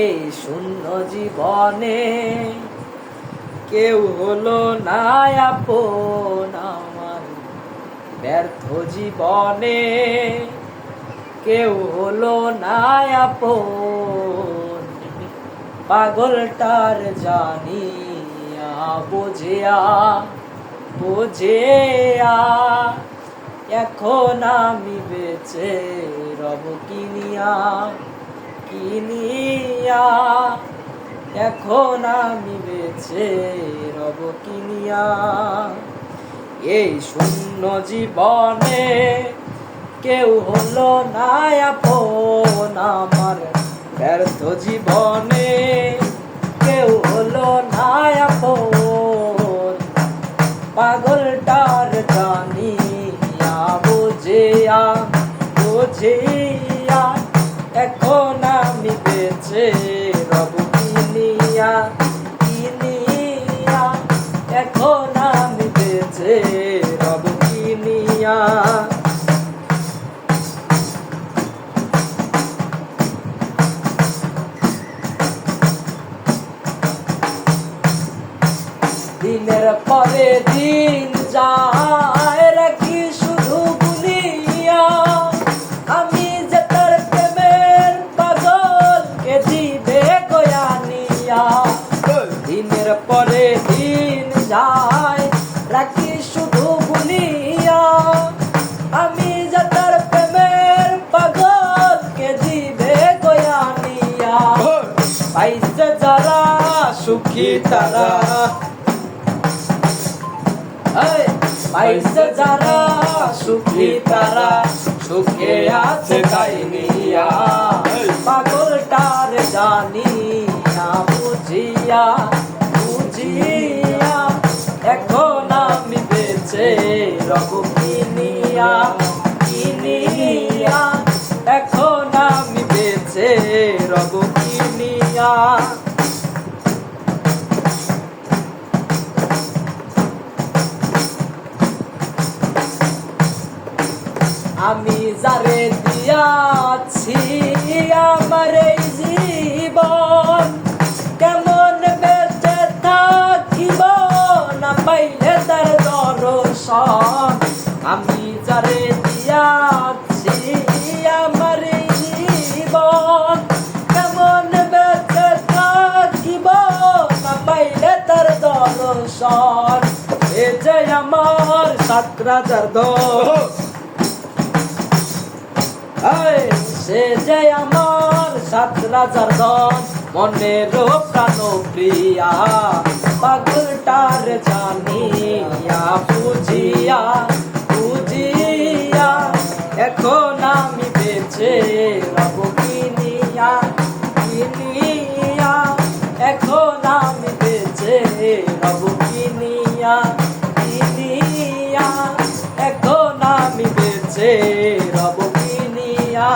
এই শূন্য জীবনে কেউ হলো না আপন আমার, ব্যর্থ জীবনে কেউ হলো না আপন। পাগলটার জানিয়া বুঝিয়া এখন আমি বেঁচে রব কিনিয়া এখন আমি বেঁচে রব কিনিয়া। এই শূন্য জীবনে কেউ হলো না আপন আমার, ব্যর্থ জীবনে কেউ হলো না আপন। পাগলটার জানিয়া বুঝিয়া এখন আমি বেঁচে রব কিনিয়া এখন আমি বেঁচে রব কিনিয়া। দিনের পরে দিন যায় রাখি শুধু গুনিয়া, আমি যে তার প্রেমের পাগল কে দিবে গয়ানিয়া। দিনের পরে দিন যায় রাখি শুধু গুনিয়া, আমি যে তার প্রেমের পাগল কে দিবে গয়ানিয়া। পাইছে যারা সুখী তারা, পাইছে যারা সুখী তারা সুখে আছে কাইনিয়া। পাগলটার জানিয়া বুঝিয়া এখন আমি বেঁচে রব কিনিয়া এখন আমি বেঁচে রব কিনিয়া। আমি যারে দিয়াছি আমার এই জীবন, কেমন বেঁচে থাকিব না পাইলে তার দর্শন। আমি যারে দিয়াছি আমার এই জীবন, কেমন বেঁচে থাকিব না পাইলে তার দর্শন। এ যে আমার 7 রাজার দল, সে যে আমার 7 রাজার দল, মনের প্রাণ প্রিয়া। পাগলটার জানিয়া বুঝিয়া এখন আমি বেঁচে রব কিনিয়া এখন আমি বেঁচে রব কিনিয়া এখন আমি বেঁচে রব কিনিয়া।